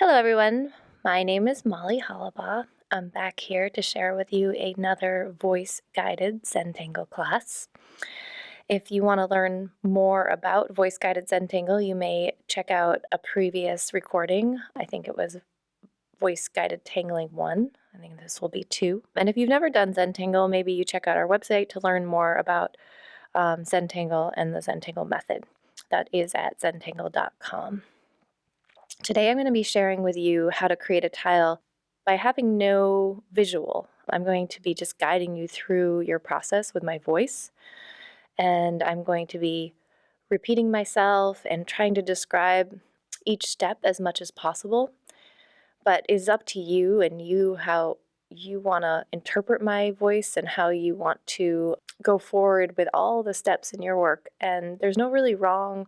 Hello, everyone. My name is Molly Hollibaugh. I'm back here to share with you another voice-guided Zentangle class. If you want to learn more about voice-guided Zentangle, you may check out a previous recording. I think it was voice-guided tangling 1. I think this will be 2. And if you've never done Zentangle, maybe you check out our website to learn more about Zentangle and the Zentangle method. That is at zentangle.com. Today I'm going to be sharing with you how to create a tile by having no visual. I'm going to be just guiding you through your process with my voice, and I'm going to be repeating myself and trying to describe each step as much as possible, but it's up to you and how you want to interpret my voice and how you want to go forward with all the steps in your work. And there's no really wrong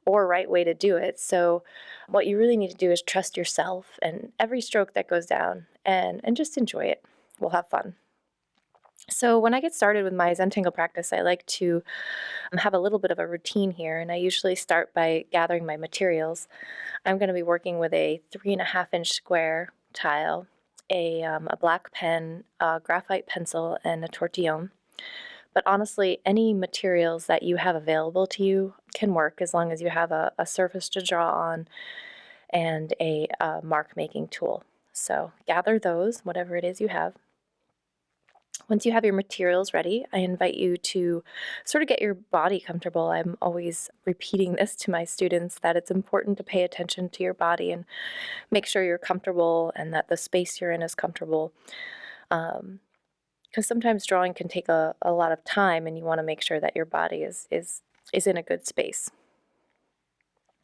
or right way to do it. So what you really need to do is trust yourself and every stroke that goes down and just enjoy it. We'll have fun. So when I get started with my Zentangle practice, I like to have a little bit of a routine here, and I usually start by gathering my materials. I'm going to be working with a 3.5-inch square tile, a black pen, a graphite pencil, and a tortillon. But honestly, any materials that you have available to you can work as long as you have a surface to draw on and a mark-making tool. So gather those, whatever it is you have. Once you have your materials ready, I invite you to sort of get your body comfortable. I'm always repeating this to my students, that it's important to pay attention to your body and make sure you're comfortable and that the space you're in is comfortable. Because sometimes drawing can take a lot of time, and you want to make sure that your body is in a good space.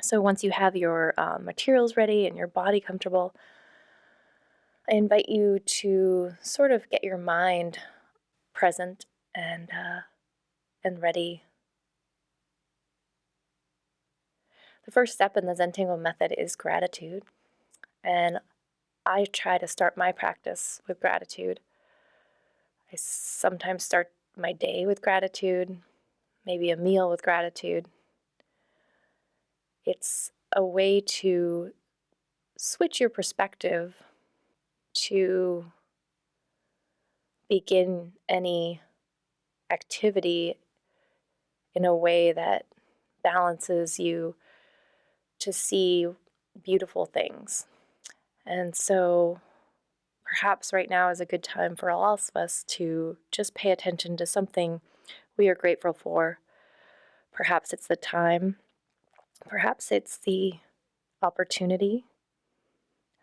So once you have your materials ready and your body comfortable, I invite you to sort of get your mind present and ready. The first step in the Zentangle method is gratitude, and I try to start my practice with gratitude. I sometimes start my day with gratitude, maybe a meal with gratitude. It's a way to switch your perspective, to begin any activity in a way that balances you to see beautiful things. And so perhaps right now is a good time for all of us to just pay attention to something we are grateful for. Perhaps it's the time, perhaps it's the opportunity,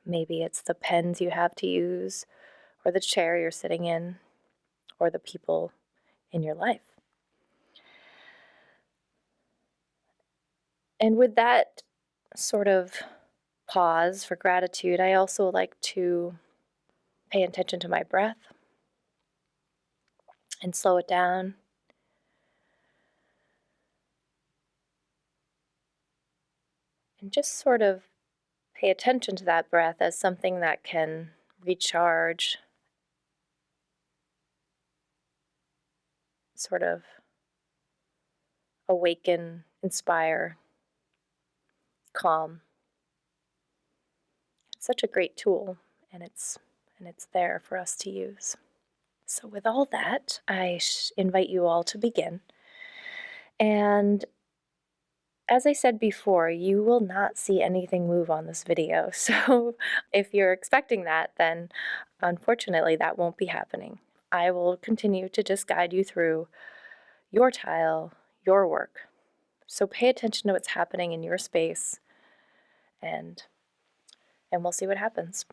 maybe it's the pens you have to use, or the chair you're sitting in, or the people in your life. And with that sort of pause for gratitude, I also like to pay attention to my breath and slow it down. And just sort of pay attention to that breath as something that can recharge, sort of awaken, inspire, calm. It's such a great tool, and it's there for us to use. So with all that, I invite you all to begin. And as I said before, you will not see anything move on this video. So if you're expecting that, then unfortunately that won't be happening. I will continue to just guide you through your tile, your work. So pay attention to what's happening in your space, and we'll see what happens.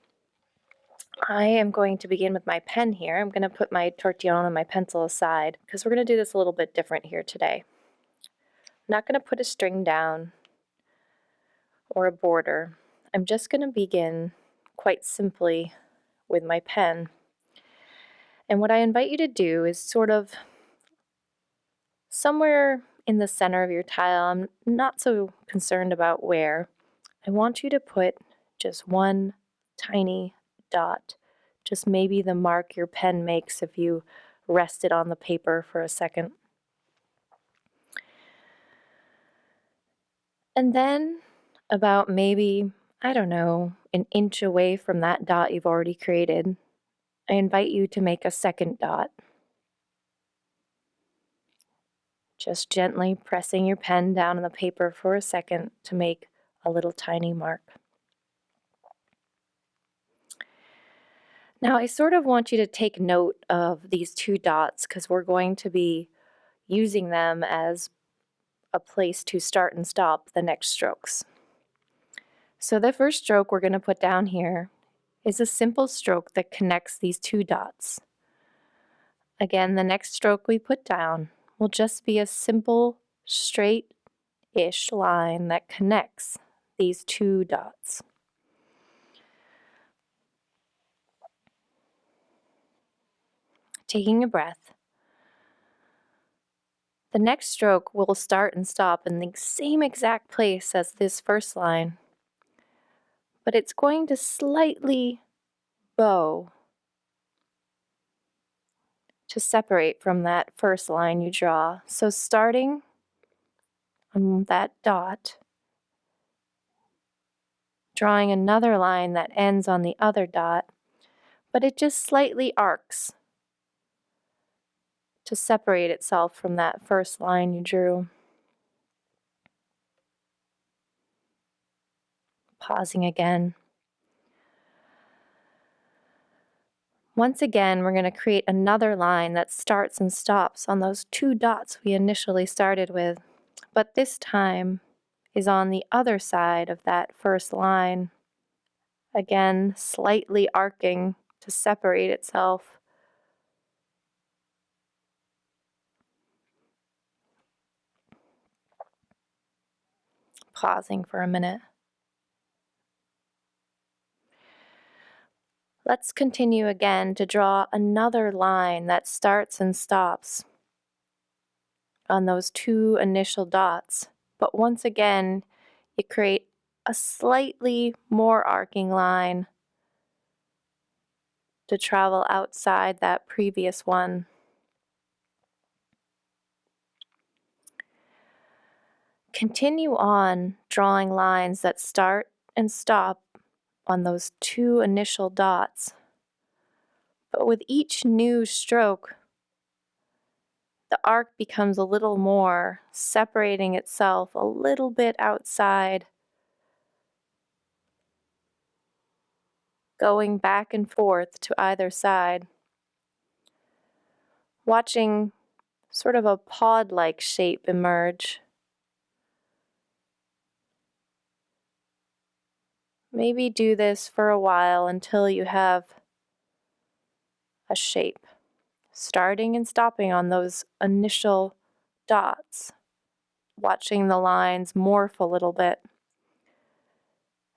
I am going to begin with my pen here. I'm going to put my tortillon and my pencil aside because we're going to do this a little bit different here today. I'm not going to put a string down or a border. I'm just going to begin quite simply with my pen. And what I invite you to do is sort of somewhere in the center of your tile, I'm not so concerned about where, I want you to put just one tiny dot, just maybe the mark your pen makes if you rest it on the paper for a second. And then about maybe I don't know, an inch away from that dot you've already created, I invite you to make a second dot. Just gently pressing your pen down on the paper for a second to make a little tiny mark. Now I sort of want you to take note of these two dots because we're going to be using them as a place to start and stop the next strokes. So the first stroke we're going to put down here is a simple stroke that connects these two dots. Again, the next stroke we put down will just be a simple, straight-ish line that connects these two dots. Taking a breath. The next stroke will start and stop in the same exact place as this first line, but it's going to slightly bow to separate from that first line you draw. So starting on that dot, drawing another line that ends on the other dot, but it just slightly arcs to separate itself from that first line you drew. Pausing again. Once again, we're going to create another line that starts and stops on those two dots we initially started with, but this time is on the other side of that first line, again slightly arcing to separate itself. Pausing for a minute. Let's continue again to draw another line that starts and stops on those two initial dots, but once again you create a slightly more arcing line to travel outside that previous one. Continue on drawing lines that start and stop on those two initial dots, but with each new stroke the arc becomes a little more, separating itself a little bit outside, going back and forth to either side, watching sort of a pod-like shape emerge. Maybe do this for a while until you have a shape, starting and stopping on those initial dots, watching the lines morph a little bit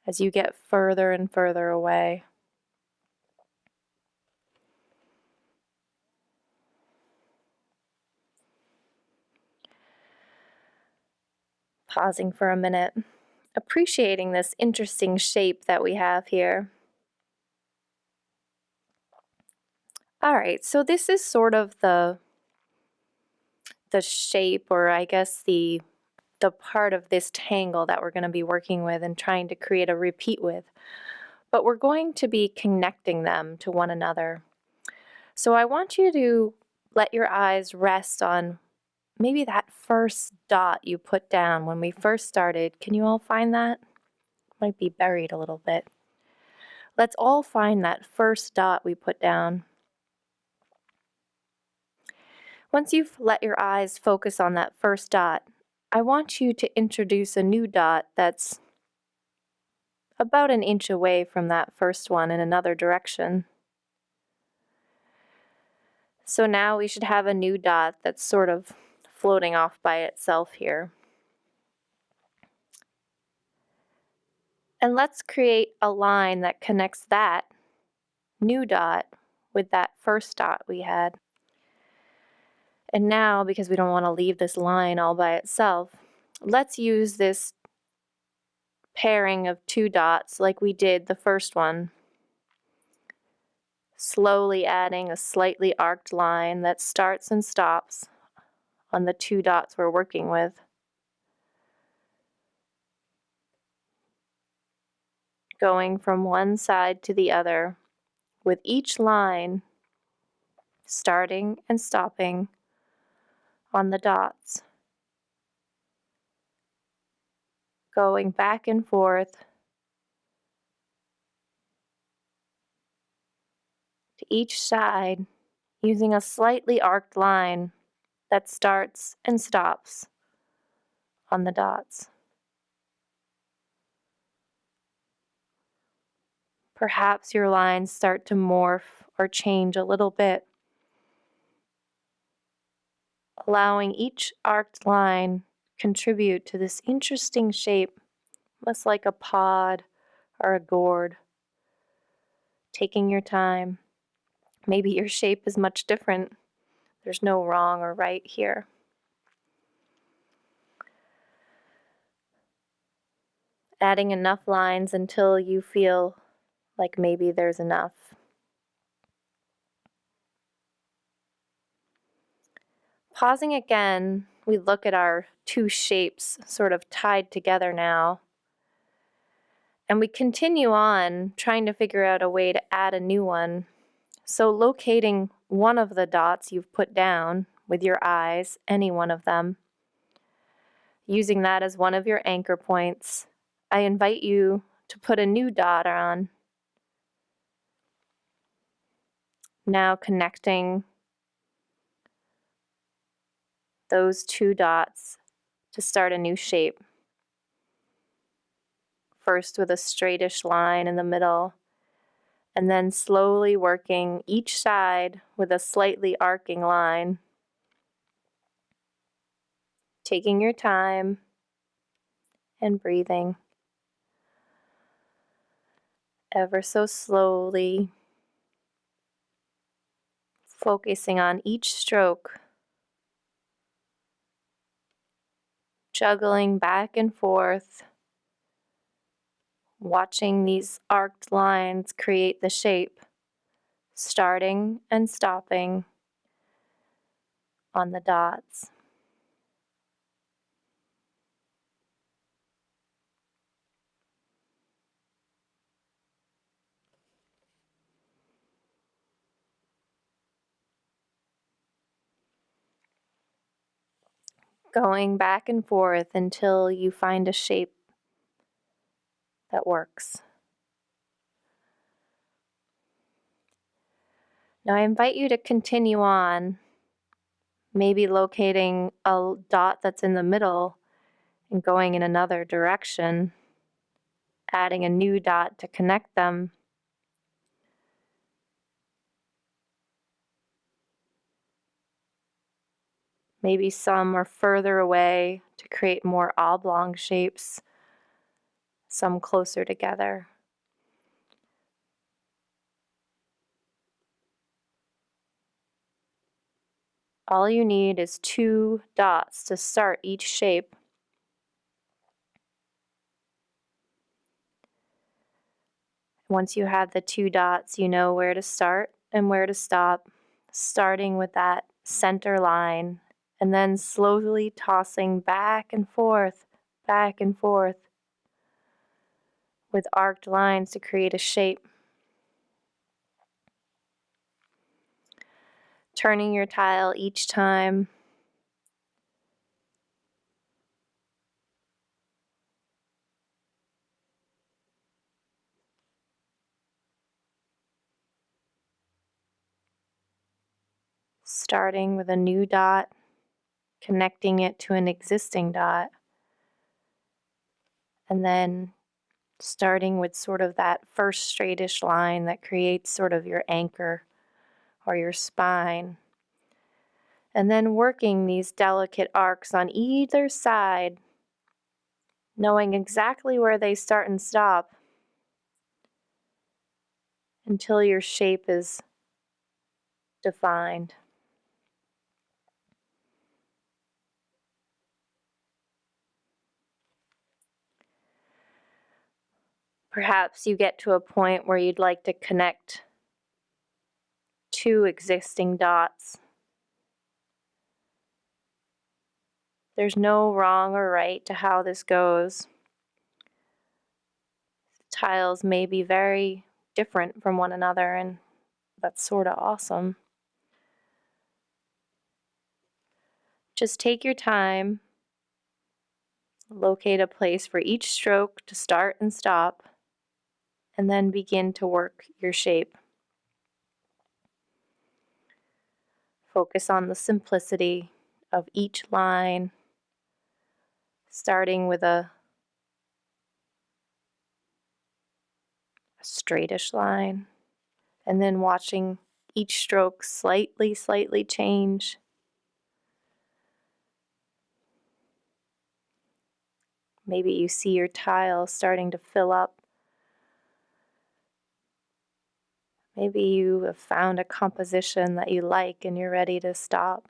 as you get further and further away. Pausing for a minute, appreciating this interesting shape that we have here. All right, so this is sort of the shape, or I guess the part of this tangle that we're going to be working with and trying to create a repeat with. But we're going to be connecting them to one another. So I want you to let your eyes rest on maybe that first dot you put down when we first started. Can you all find that? Might be buried a little bit. Let's all find that first dot we put down. Once you've let your eyes focus on that first dot, I want you to introduce a new dot that's about an inch away from that first one in another direction. So now we should have a new dot that's sort of floating off by itself here. And let's create a line that connects that new dot with that first dot we had. And now, because we don't want to leave this line all by itself, let's use this pairing of two dots like we did the first one. Slowly adding a slightly arced line that starts and stops on the two dots we're working with. going from one side to the other, with each line starting and stopping on the dots, going back and forth to each side using a slightly arced line that starts and stops on the dots. Perhaps your lines start to morph or change a little bit, allowing each arced line contribute to this interesting shape, almost like a pod or a gourd. Taking your time. Maybe your shape is much different. There's no wrong or right here. Adding enough lines until you feel like maybe there's enough. Pausing again, we look at our two shapes sort of tied together now. And we continue on trying to figure out a way to add a new one. So locating one of the dots you've put down with your eyes, any one of them, using that as one of your anchor points, I invite you to put a new dot on. Now connecting those two dots to start a new shape. First with a straightish line in the middle, and then slowly working each side with a slightly arcing line. Taking your time and breathing ever so slowly, focusing on each stroke, juggling back and forth, watching these arced lines create the shape, starting and stopping on the dots. Going back and forth until you find a shape that works. Now I invite you to continue on, maybe locating a dot that's in the middle and going in another direction, adding a new dot to connect them. Maybe some are further away to create more oblong shapes, some closer together. All you need is 2 dots to start each shape. Once you have the 2 dots, you know where to start and where to stop, starting with that center line and then slowly tossing back and forth with arced lines to create a shape. Turning your tile each time. Starting with a new dot, connecting it to an existing dot, and then starting with sort of that first straightish line that creates sort of your anchor or your spine. And then working these delicate arcs on either side, knowing exactly where they start and stop until your shape is defined. Perhaps you get to a point where you'd like to connect 2 existing dots. There's no wrong or right to how this goes. Tiles may be very different from one another, and that's sort of awesome. Just take your time, locate a place for each stroke to start and stop, and then begin to work your shape. Focus on the simplicity of each line, starting with a straightish line, and then watching each stroke slightly change. Maybe you see your tile starting to fill up. Maybe you have found a composition that you like and you're ready to stop.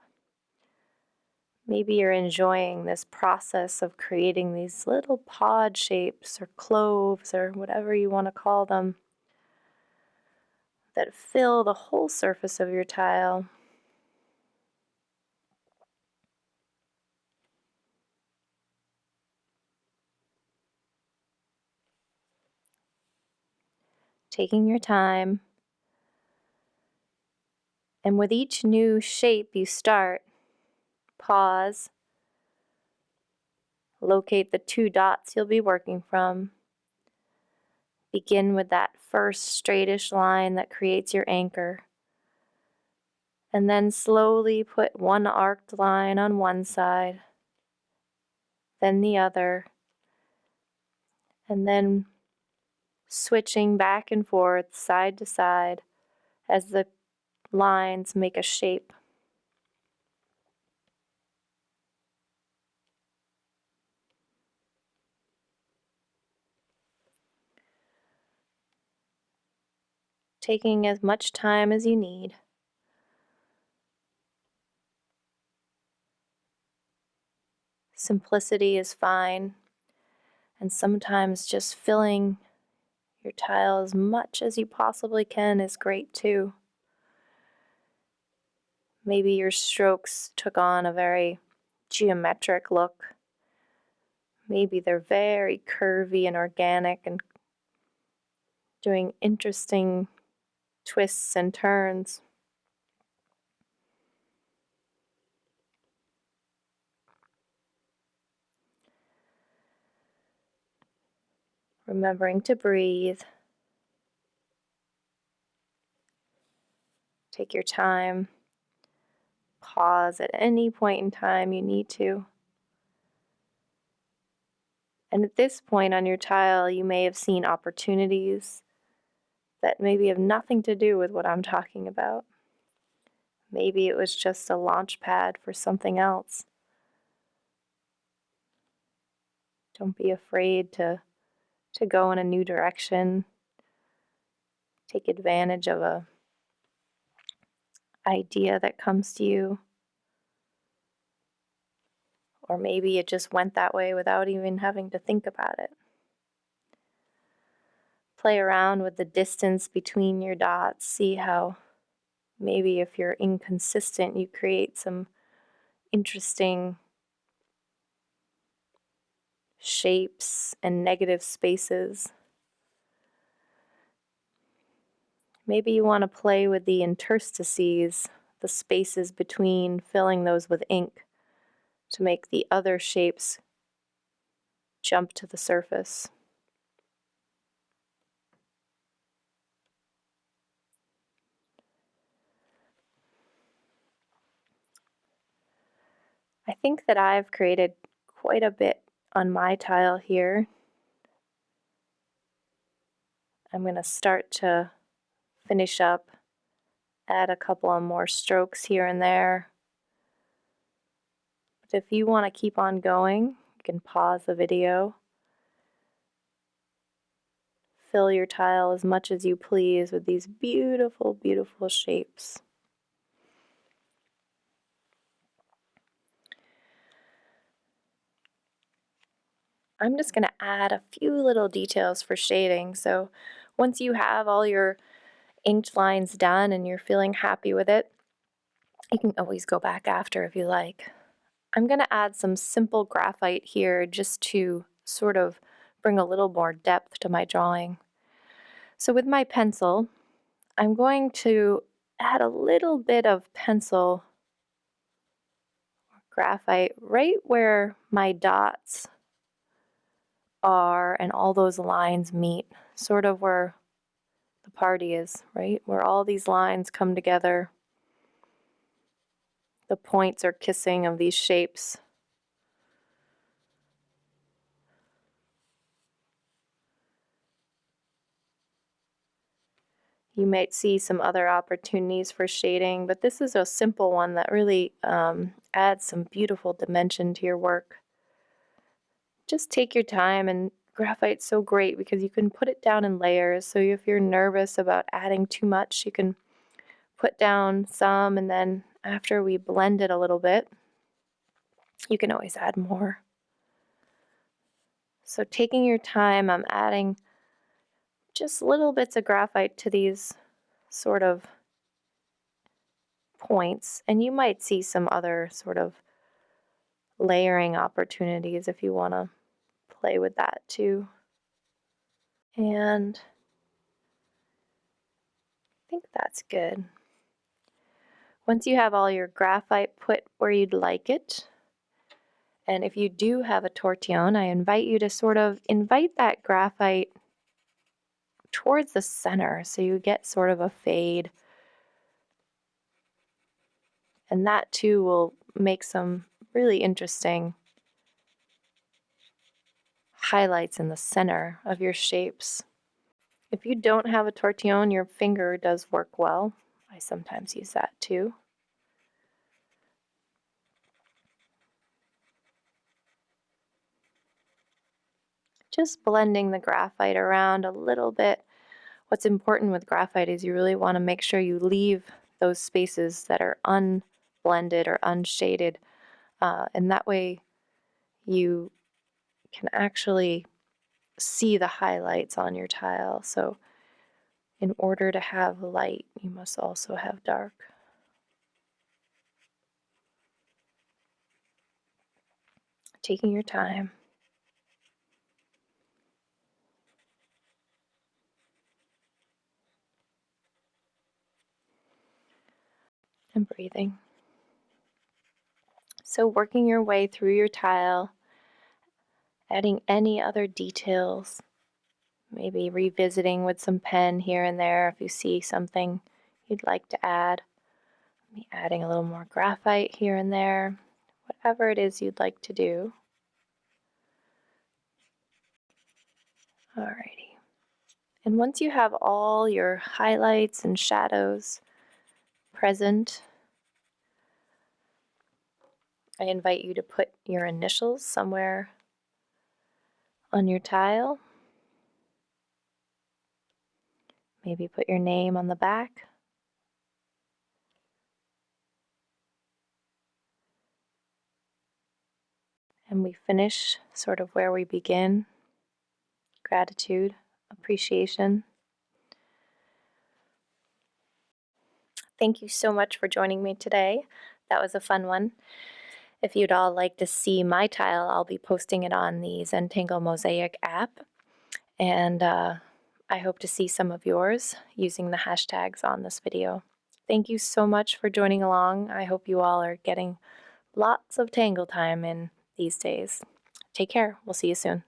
Maybe you're enjoying this process of creating these little pod shapes or cloves or whatever you want to call them that fill the whole surface of your tile. Taking your time, and with each new shape you start, pause, locate the 2 dots you'll be working from. Begin with that first straightish line that creates your anchor, and then slowly put one arced line on one side, then the other, and then switching back and forth, side to side, as the lines make a shape. Taking as much time as you need. Simplicity is fine, and sometimes just filling your tile as much as you possibly can is great too. Maybe your strokes took on a very geometric look. Maybe they're very curvy and organic and doing interesting twists and turns. Remembering to breathe. Take your time. Pause at any point in time you need to. And at this point on your tile, you may have seen opportunities that maybe have nothing to do with what I'm talking about. Maybe it was just a launch pad for something else. Don't be afraid to go in a new direction. Take advantage of a idea that comes to you. Or maybe it just went that way without even having to think about it. Play around with the distance between your dots. See how maybe if you're inconsistent, you create some interesting shapes and negative spaces. Maybe you want to play with the interstices, the spaces between, filling those with ink to make the other shapes jump to the surface. I think that I've created quite a bit on my tile here. I'm going to start to finish up, add a couple of more strokes here and there. But if you want to keep on going, you can pause the video. Fill your tile as much as you please with these beautiful, beautiful shapes. I'm just going to add a few little details for shading. So once you have all your inked lines done and you're feeling happy with it, you can always go back after if you like. I'm going to add some simple graphite here just to sort of bring a little more depth to my drawing. So with my pencil, I'm going to add a little bit of pencil graphite right where my dots are and all those lines meet, sort of where the party is, right? Where all these lines come together. The points are kissing of these shapes. You might see some other opportunities for shading, but this is a simple one that really adds some beautiful dimension to your work. Just take your time, and graphite's so great because you can put it down in layers. So if you're nervous about adding too much, you can put down some, and then after we blend it a little bit, you can always add more. So taking your time, I'm adding just little bits of graphite to these sort of points, and you might see some other sort of layering opportunities if you want to play with that too. And I think that's good. Once you have all your graphite put where you'd like it, and if you do have a tortillon, I invite you to sort of invite that graphite towards the center so you get sort of a fade. And that too will make some really interesting highlights in the center of your shapes. If you don't have a tortillon, your finger does work well. I sometimes use that too. Just blending the graphite around a little bit. What's important with graphite is you really want to make sure you leave those spaces that are unblended or unshaded, and that way you can actually see the highlights on your tile. So in order to have light, you must also have dark. Taking your time. And breathing. So working your way through your tile, adding any other details, maybe revisiting with some pen here and there if you see something you'd like to add. Maybe adding a little more graphite here and there, whatever it is you'd like to do. Alrighty. And once you have all your highlights and shadows present, I invite you to put your initials somewhere on your tile. Maybe put your name on the back. And we finish sort of where we begin. Gratitude, appreciation. Thank you so much for joining me today. That was a fun one. If you'd all like to see my tile, I'll be posting it on the Zentangle Mosaic app. And I hope to see some of yours using the hashtags on this video. Thank you so much for joining along. I hope you all are getting lots of Tangle time in these days. Take care. We'll see you soon.